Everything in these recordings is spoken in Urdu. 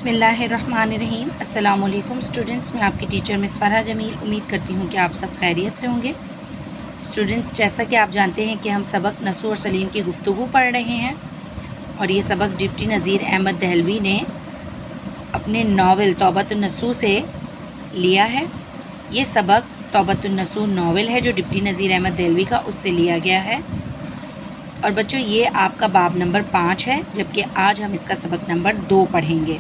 بسم اللہ الرحمن الرحیم۔ السلام علیکم اسٹوڈنٹس، میں آپ کی ٹیچر مس فرحہ جمیل امید کرتی ہوں کہ آپ سب خیریت سے ہوں گے۔ اسٹوڈنٹس، جیسا کہ آپ جانتے ہیں کہ ہم سبق نسو اور سلیم کی گفتگو پڑھ رہے ہیں، اور یہ سبق ڈپٹی نذیر احمد دہلوی نے اپنے ناول توبۃ النسو سے لیا ہے۔ یہ سبق توبۃ النسو ناول ہے جو ڈپٹی نذیر احمد دہلوی کا اس سے لیا گیا ہے، اور بچوں یہ آپ کا باب نمبر 5 ہے، جبکہ آج ہم اس کا سبق نمبر 2 پڑھیں گے۔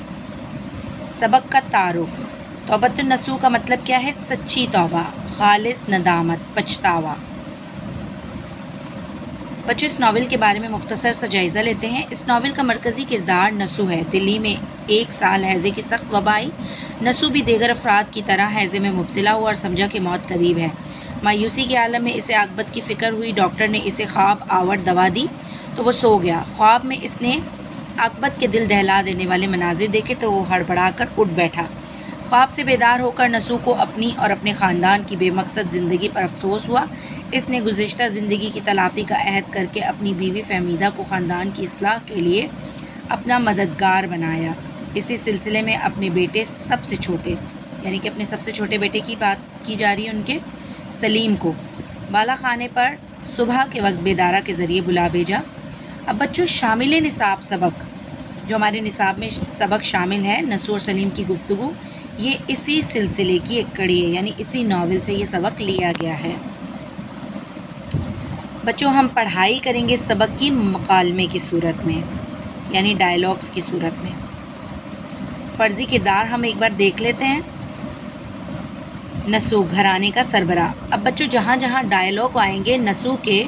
سبق کا تعارف۔ توبۃ النسو کا مطلب کیا ہے؟ سچی توبہ، خالص ندامت، پچھتاوا۔ بچوں اس ناول کے بارے میں مختصر سا جائزہ لیتے ہیں۔ اس ناول کا مرکزی کردار نسو ہے۔ دلی میں 1 سال ہیضے کی سخت وبا آئی۔ نسو بھی دیگر افراد کی طرح ہیضے میں مبتلا ہوا اور سمجھا کہ موت قریب ہے۔ مایوسی کے عالم میں اسے عاقبت کی فکر ہوئی۔ ڈاکٹر نے اسے خواب آور دوا دی تو وہ سو گیا۔ خواب میں اس نے عاقبت کے دل دہلا دینے والے مناظر دیکھے تو وہ ہڑبڑا کر اٹھ بیٹھا۔ خواب سے بیدار ہو کر نسو کو اپنی اور اپنے خاندان کی بے مقصد زندگی پر افسوس ہوا۔ اس نے گزشتہ زندگی کی تلافی کا عہد کر کے اپنی بیوی فہمیدہ کو خاندان کی اصلاح کے لیے اپنا مددگار بنایا۔ اسی سلسلے میں اپنے بیٹے سب سے چھوٹے، یعنی کہ اپنے سب سے چھوٹے بیٹے کی بات کی جا رہی ہے، ان کے سلیم کو بالا خانے پر صبح کے وقت بیدارہ کے ذریعے بلا بھیجا۔ اب بچوں شامل نصاب سبق، جو ہمارے نصاب میں سبق شامل ہے نسو اور سلیم کی گفتگو، یہ اسی سلسلے کی ایک کڑی ہے، یعنی اسی ناول سے یہ سبق لیا گیا ہے۔ بچوں ہم پڑھائی کریں گے سبق کی مکالمے کی صورت میں، یعنی ڈائلاگس کی صورت میں۔ فرضی کردار ہم ایک بار دیکھ لیتے ہیں۔ نسو گھرانے کا سربراہ۔ اب بچوں جہاں جہاں ڈائلاگ آئیں گے نسو کے،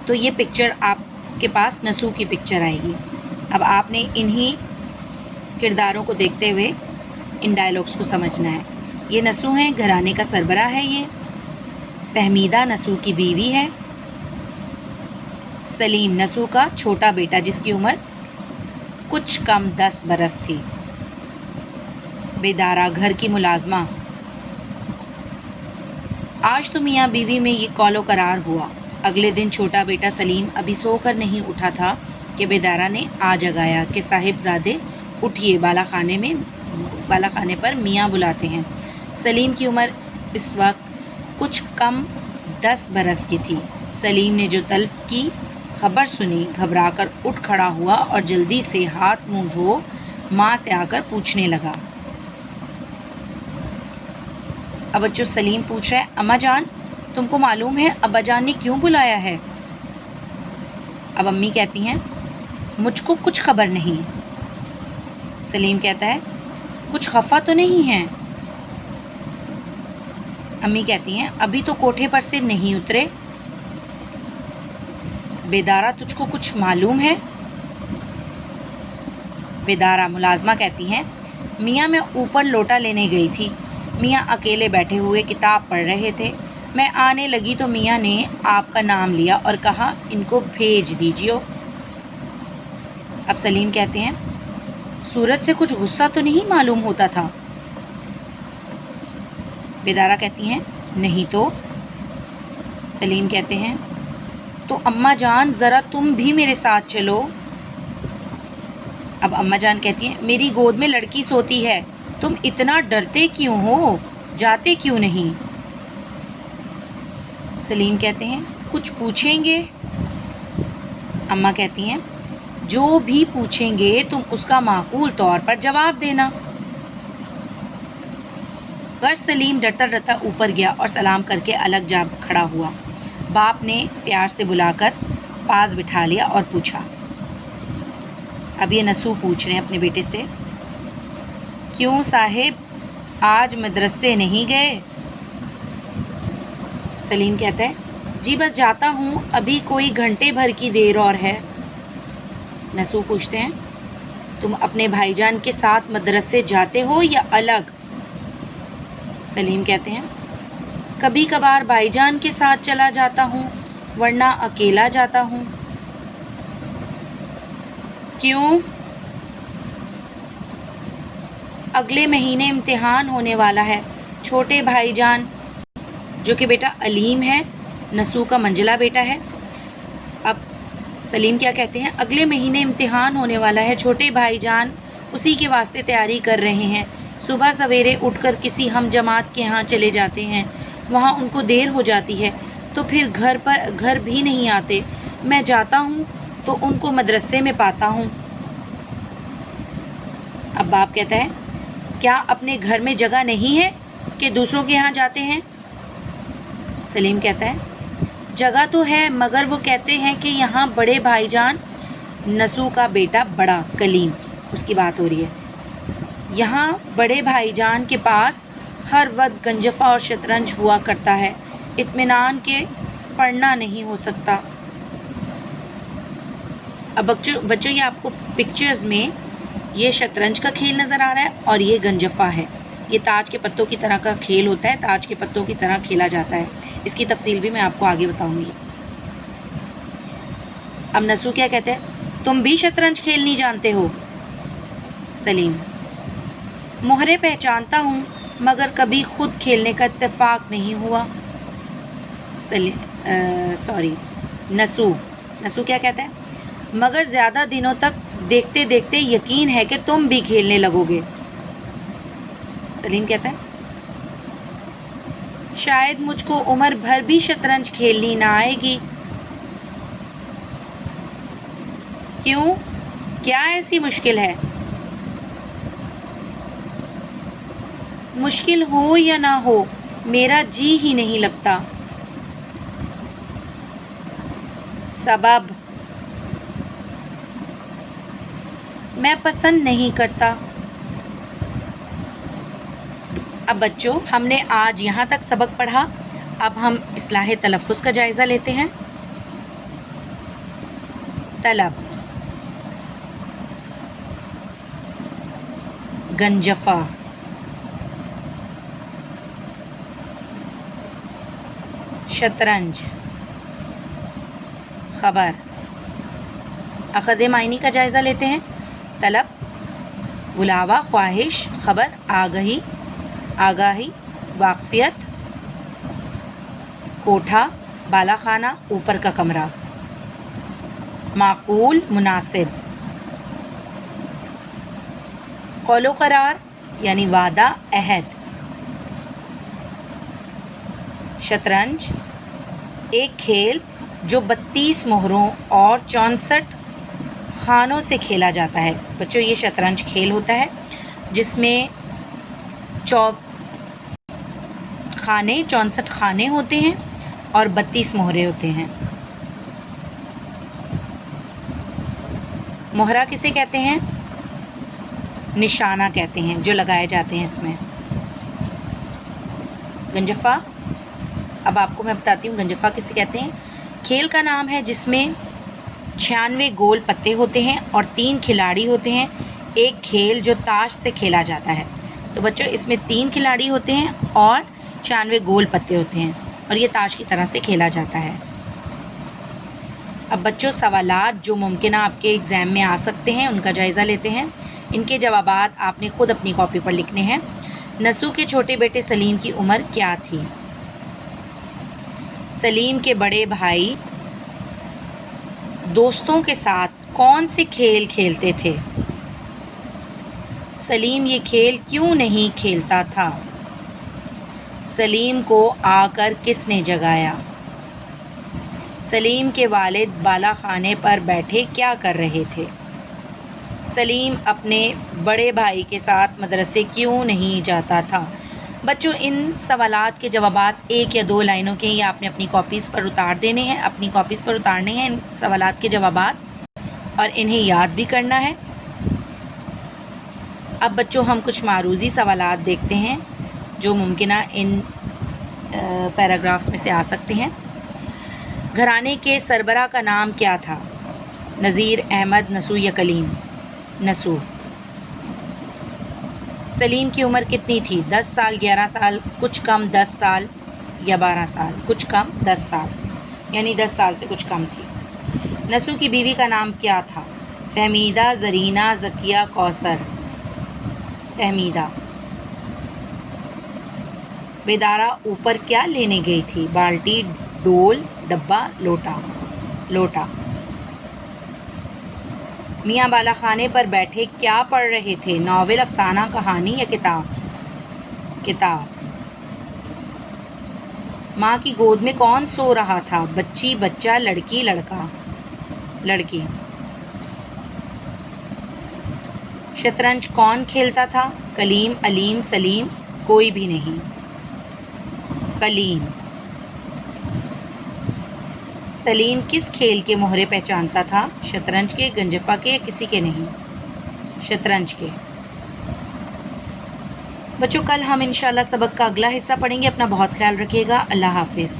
تو یہ پکچر آپ کے پاس نسو کی پکچر آئے گی۔ اب آپ نے انہی کرداروں کو دیکھتے ہوئے ان ڈائلاگس کو سمجھنا ہے۔ یہ نسو ہیں، گھرانے کا سربراہ ہے یہ۔ فہمیدہ نسو کی بیوی ہے۔ سلیم نسو کا چھوٹا بیٹا جس کی عمر کچھ کم 10 برس تھی۔ بیدارہ گھر کی ملازمہ۔ آج تو میاں بیوی میں یہ قول و قرار ہوا۔ اگلے دن چھوٹا بیٹا سلیم ابھی سو کر نہیں اٹھا تھا کہ بیدارہ نے آ جگایا کہ صاحب زادے اٹھیے، بالا خانے پر میاں بلاتے ہیں۔ سلیم کی عمر اس وقت کچھ کم 10 برس کی تھی۔ سلیم نے جو طلب کی خبر سنی، گھبرا کر اٹھ کھڑا ہوا اور جلدی سے ہاتھ منہ دھو ماں سے آ کر پوچھنے لگا۔ اب بچوں سلیم پوچھ رہا ہے، اماں جان تم کو معلوم ہے ابا جان نے کیوں بلایا ہے؟ اب امی کہتی ہیں مجھ کو کچھ خبر نہیں۔ سلیم کہتا ہے کچھ خفا تو نہیں ہے؟ امی کہتی ہیں ابھی تو کوٹھے پر سے نہیں اترے۔ بیدارہ تجھ کو کچھ معلوم ہے؟ بیدارہ ملازمہ کہتی ہیں میاں میں اوپر لوٹا لینے گئی تھی، میاں اکیلے بیٹھے ہوئے کتاب پڑھ رہے تھے، میں آنے لگی تو میاں نے آپ کا نام لیا اور کہا ان کو بھیج دیجیے۔ اب سلیم کہتے ہیں صورت سے کچھ غصہ تو نہیں معلوم ہوتا تھا؟ بیدارہ کہتی ہیں نہیں تو۔ سلیم کہتے ہیں تو اماں جان ذرا تم بھی میرے ساتھ چلو۔ اب اماں جان کہتی ہیں میری گود میں لڑکی سوتی ہے، تم اتنا ڈرتے کیوں ہو، جاتے کیوں نہیں؟ سلیم کہتے ہیں کچھ پوچھیں گے؟ اماں کہتی ہیں جو بھی پوچھیں گے تم اس کا معقول طور پر جواب دینا۔ غرض سلیم ڈرتا ڈرتا اوپر گیا اور سلام کر کے الگ جا کھڑا ہوا۔ باپ نے پیار سے بلا کر پاس بٹھا لیا اور پوچھا۔ اب یہ نسو پوچھ رہے ہیں اپنے بیٹے سے، کیوں صاحب آج مدرسے نہیں گئے؟ سلیم کہتا ہے جی بس جاتا ہوں، ابھی کوئی گھنٹے بھر کی دیر اور ہے۔ نسو پوچھتے ہیں تم اپنے بھائی جان کے ساتھ مدرسے جاتے ہو یا الگ؟ سلیم کہتے ہیں کبھی کبھار بھائی جان کے ساتھ چلا جاتا ہوں، ورنہ اکیلا جاتا ہوں۔ کیوں؟ اگلے مہینے امتحان ہونے والا ہے، چھوٹے بھائی جان جو کہ بیٹا علیم ہے، نسو کا منجلا بیٹا ہے۔ اب سلیم کیا کہتے ہیں، اگلے مہینے امتحان ہونے والا ہے، چھوٹے بھائی جان اسی کے واسطے تیاری کر رہے ہیں. صبح سویرے اٹھ کر کسی ہم جماعت کے ہاں چلے جاتے ہیں, وہاں ان کو دیر ہو جاتی ہے تو پھر گھر بھی نہیں آتے. میں جاتا ہوں تو ان کو مدرسے میں پاتا ہوں. اب باپ کہتا ہے کیا اپنے گھر میں جگہ نہیں ہے کہ دوسروں کے ہاں جاتے ہیں؟ سلیم کہتا ہے جگہ تو ہے, مگر وہ کہتے ہیں کہ یہاں بڑے بھائی جان نسو کا بیٹا بڑا کلیم, اس کی بات ہو رہی ہے, یہاں بڑے بھائی جان کے پاس ہر وقت گنجفہ اور شطرنج ہوا کرتا ہے, اطمینان کے پڑھنا نہیں ہو سکتا. اب بچوں یہ آپ کو پکچرز میں یہ شطرنج کا کھیل نظر آ رہا ہے اور یہ گنجفہ ہے. یہ تاج کے پتوں کی طرح کا کھیل ہوتا ہے, تاج کے پتوں کی طرح کھیلا جاتا ہے. اس کی تفصیل بھی میں آپ کو آگے بتاؤں گی. اب نسو کیا کہتے ہیں تم بھی شطرنج کھیلنی جانتے ہو؟ سلیم مہرے پہچانتا ہوں مگر کبھی خود کھیلنے کا اتفاق نہیں ہوا. نسو کیا کہتا ہے مگر زیادہ دنوں تک دیکھتے دیکھتے یقین ہے کہ تم بھی کھیلنے لگو گے. سلیم کہتا ہے شاید مجھ کو عمر بھر بھی شطرنج کھیلنی نہ آئے گی. کیوں؟ کیا ایسی مشکل ہے؟ مشکل ہو یا نہ ہو میرا جی ہی نہیں لگتا. سبب میں پسند نہیں کرتا. اب بچوں ہم نے آج یہاں تک سبق پڑھا. اب ہم اصلاح تلفظ کا جائزہ لیتے ہیں. طلب, گنجفہ, شطرنج, خبر. اخذ معنی کا جائزہ لیتے ہیں. طلب بلاوا, خواہش, خبر, آگاہی, واقفیت, کوٹھا, بالا خانہ, اوپر کا کمرہ. معقول, مناسب. قول و قرار یعنی وعدہ, عہد. شطرنج ایک کھیل جو 32 مہروں اور 64 خانوں سے کھیلا جاتا ہے. بچوں یہ شطرنج کھیل ہوتا ہے جس میں 64 خانے ہوتے ہیں اور 32 مہرے ہوتے ہیں. مہرہ کسے کہتے ہیں؟ نشانہ کہتے ہیں جو لگائے جاتے ہیں اس میں. گنجفہ, اب آپ کو میں بتاتی ہوں گنجفہ کسے کہتے ہیں. کھیل کا نام ہے جس میں 96 گول پتے ہوتے ہیں اور 3 کھلاڑی ہوتے ہیں. ایک کھیل جو تاش سے کھیلا جاتا ہے. تو بچوں اس میں 3 کھلاڑی ہوتے ہیں اور 96 گول پتے ہوتے ہیں اور یہ تاش کی طرح سے کھیلا جاتا ہے. اب بچوں سوالات جو ممکنہ آپ کے ایگزام میں آ سکتے ہیں ان کا جائزہ لیتے ہیں. ان کے جوابات آپ نے خود اپنی کاپی پر لکھنے ہیں. نسو کے چھوٹے بیٹے سلیم کی عمر کیا تھی؟ سلیم کے بڑے بھائی دوستوں کے ساتھ کون سے کھیل کھیلتے تھے؟ سلیم یہ کھیل کیوں نہیں کھیلتا تھا؟ سلیم کو آ کر کس نے جگایا؟ سلیم کے والد بالا خانے پر بیٹھے کیا کر رہے تھے؟ سلیم اپنے بڑے بھائی کے ساتھ مدرسے کیوں نہیں جاتا تھا؟ بچوں ان سوالات کے جوابات 1 یا 2 لائنوں کے یہ آپ نے اپنی کاپیز پر اتار دینے ہیں. اپنی کاپیز پر اتارنے ہیں ان سوالات کے جوابات اور انہیں یاد بھی کرنا ہے. اب بچوں ہم کچھ معروضی سوالات دیکھتے ہیں جو ممکنہ ان پیراگرافس میں سے آ سکتے ہیں. گھرانے کے سربراہ کا نام کیا تھا؟ نذیر احمد نسو یا کلیم؟ نسو. سلیم کی عمر کتنی تھی؟ 10 سال، 11 سال، کچھ کم 10 سال یا 12 سال؟ کچھ کم 10 سال، یعنی 10 سال سے کچھ کم تھی. نسو کی بیوی کا نام کیا تھا؟ فہمیدہ، زرینہ، ذکیہ، کوثر. فہمیدہ. بیدارہ اوپر کیا لینے گئی تھی؟ بالٹی، ڈول، ڈبہ، لوٹا. میاں بالا خانے پر بیٹھے کیا پڑھ رہے تھے؟ ناول، افسانہ، کہانی یا کتاب۔ ماں کی گود میں کون سو رہا تھا؟ بچی، بچہ، لڑکی، لڑکی۔ شطرنج کون کھیلتا تھا؟ کلیم، علیم، سلیم، کوئی بھی نہیں۔ کلیم۔ سلیم کس کھیل کے مہرے پہچانتا تھا؟ شطرنج کے، گنجفہ کے یا کسی کے نہیں؟ شطرنج کے۔ بچوں کل ہم انشاءاللہ سبق کا اگلا حصہ پڑھیں گے۔ اپنا بہت خیال رکھیے گا۔ اللہ حافظ۔